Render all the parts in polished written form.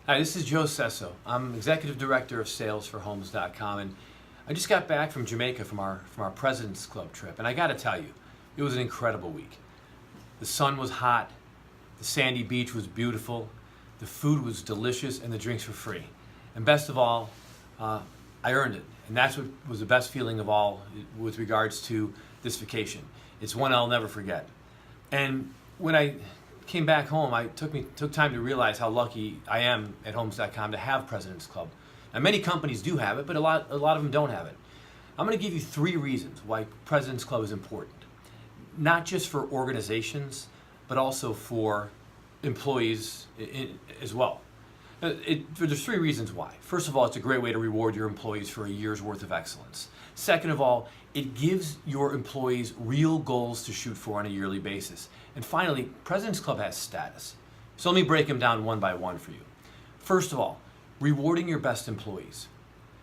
Hi, this is Joe Sesso. I'm Executive Director of Sales for Homes.com, and I just got back from Jamaica from our President's Club trip, and I got to tell you, it was an incredible week. The sun was hot, the sandy beach was beautiful, the food was delicious, and the drinks were free. And best of all, I earned it, and that's what was the best feeling of all with regards to this vacation. It's one I'll never forget. And when I came back home, I took time to realize how lucky I am at Homes.com to have President's Club. Now, many companies do have it, but a lot of them don't have it. I'm going to give you 3 reasons why President's Club is important, not just for organizations, but also for employees as well. There's 3 reasons why. First of all, it's a great way to reward your employees for a year's worth of excellence. Second of all, it gives your employees real goals to shoot for on a yearly basis. And finally, President's Club has status. So let me break them down one by one for you. First of all, rewarding your best employees.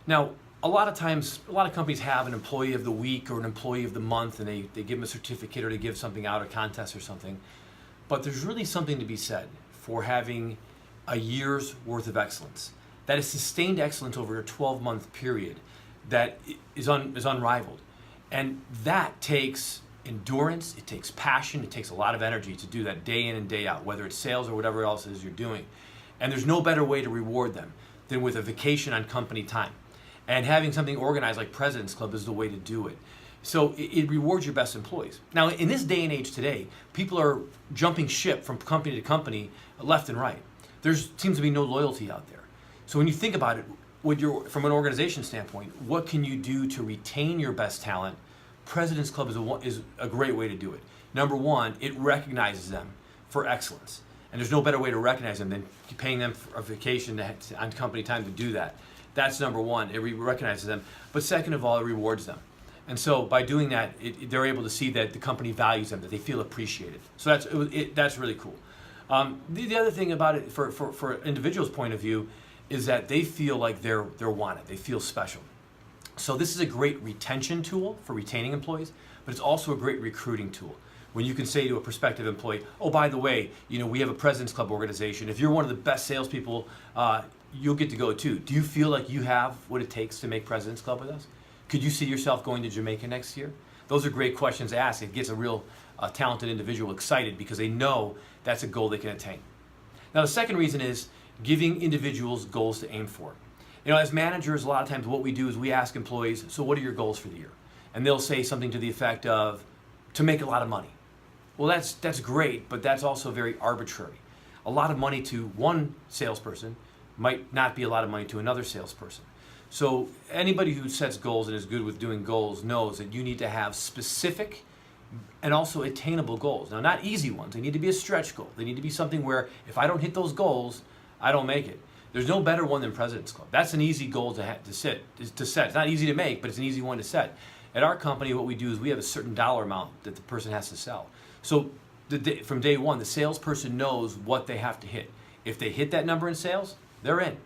Now, a lot of times, a lot of companies have an employee of the week or an employee of the month, and they give them a certificate or they give something out, a contest or something. But there's really something to be said for having a year's worth of excellence. That is sustained excellence over a 12-month period that is unrivaled. And that takes endurance, it takes passion, it takes a lot of energy to do that day in and day out, whether it's sales or whatever else it is you're doing. And there's no better way to reward them than with a vacation on company time. And having something organized like President's Club is the way to do it. So it rewards your best employees. Now, in this day and age today, people are jumping ship from company to company left and right. There seems to be no loyalty out there. So when you think about it, from an organization standpoint, what can you do to retain your best talent? President's Club is a great way to do it. Number one, it recognizes them for excellence. And there's no better way to recognize them than paying them for a vacation on company time to do that. That's number one. It recognizes them. But second of all, it rewards them. And so by doing that, they're able to see that the company values them, that they feel appreciated. So that's really cool. The other thing about it, for an individual's point of view, is that they feel like they're wanted. They feel special. So this is a great retention tool for retaining employees, but it's also a great recruiting tool. When you can say to a prospective employee, oh, by the way, we have a President's Club organization. If you're one of the best salespeople, you'll get to go too. Do you feel like you have what it takes to make President's Club with us? Could you see yourself going to Jamaica next year? Those are great questions to ask. It gets a real talented individual excited because they know that's a goal they can attain. Now, the second reason is giving individuals goals to aim for. As managers, a lot of times what we do is we ask employees, so what are your goals for the year? And they'll say something to the effect of, to make a lot of money. Well, that's great, but that's also very arbitrary. A lot of money to one salesperson might not be a lot of money to another salesperson. So anybody who sets goals and is good with doing goals knows that you need to have specific and also attainable goals. Now, not easy ones. They need to be a stretch goal. They need to be something where if I don't hit those goals, I don't make it. There's no better one than President's Club. That's an easy goal to set. It's not easy to make, but it's an easy one to set. At our company, what we do is we have a certain dollar amount that the person has to sell. So from day one, the salesperson knows what they have to hit. If they hit that number in sales, they're in.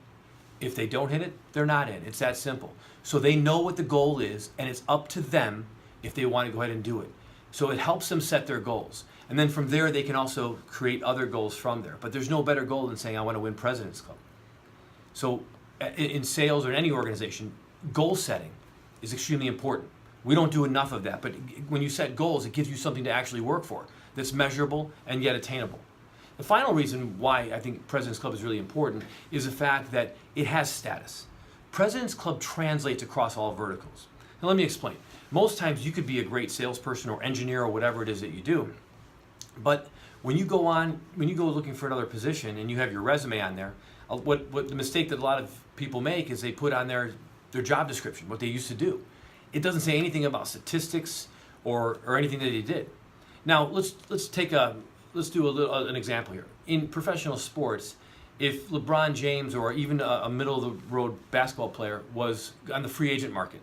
If they don't hit it, they're not in. It's that simple. So they know what the goal is, and it's up to them if they want to go ahead and do it. So it helps them set their goals. And then from there, they can also create other goals from there. But there's no better goal than saying, I want to win President's Club. So in sales or in any organization, goal setting is extremely important. We don't do enough of that. But when you set goals, it gives you something to actually work for that's measurable and yet attainable. The final reason why I think President's Club is really important is the fact that it has status. President's Club translates across all verticals. Now let me explain. Most times you could be a great salesperson or engineer or whatever it is that you do, but when you go looking for another position and you have your resume on there, what the mistake that a lot of people make is they put on their job description, what they used to do. It doesn't say anything about statistics or anything that they did. Now let's do an example here. In professional sports, if LeBron James or even a middle-of-the-road basketball player was on the free agent market,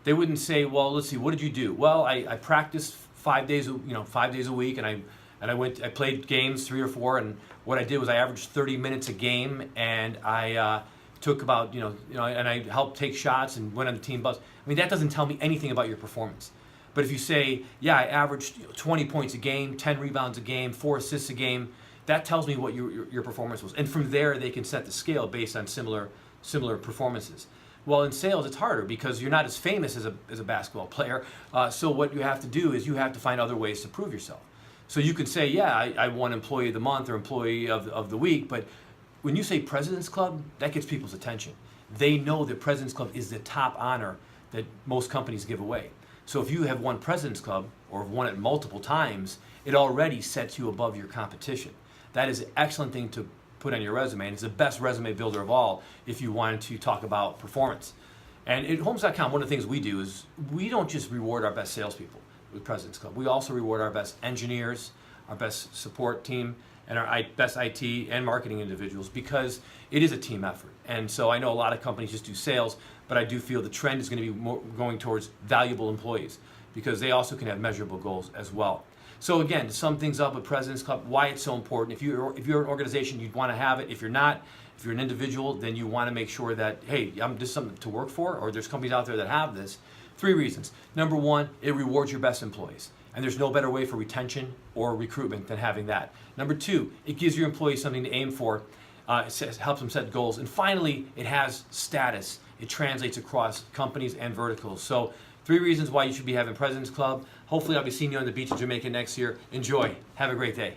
they wouldn't say, well, let's see, what did you do? Well, I practiced 5 days a week, and I played games 3 or 4, and what I did was I averaged 30 minutes a game, and I took about, and I helped take shots and went on the team bus. I mean, that doesn't tell me anything about your performance. But if you say, yeah, I averaged 20 points a game, 10 rebounds a game, 4 assists a game, That tells me what your performance was. And from there, they can set the scale based on similar performances. Well, in sales, it's harder because you're not as famous as a basketball player. So what you have to do is you have to find other ways to prove yourself. So you can say, yeah, I won Employee of the Month or Employee of the Week, but when you say President's Club, that gets people's attention. They know that President's Club is the top honor that most companies give away. So if you have won President's Club or have won it multiple times, it already sets you above your competition. That is an excellent thing to put on your resume, and it's the best resume builder of all if you wanted to talk about performance. And at Homes.com, one of the things we do is we don't just reward our best salespeople with President's Club. We also reward our best engineers, our best support team, and our best IT and marketing individuals because it is a team effort. And so I know a lot of companies just do sales, but I do feel the trend is going to be more going towards valuable employees because they also can have measurable goals as well. So again, to sum things up with President's Club, why it's so important. If you're an organization, you'd want to have it. If you're not, if you're an individual, then you want to make sure that, hey, this is something to work for, or there's companies out there that have this. 3 reasons. Number 1, it rewards your best employees. And there's no better way for retention or recruitment than having that. Number 2, it gives your employees something to aim for. It helps them set goals. And finally, it has status. It translates across companies and verticals. So 3 reasons why you should be having President's Club. Hopefully I'll be seeing you on the beach in Jamaica next year. Enjoy. Have a great day.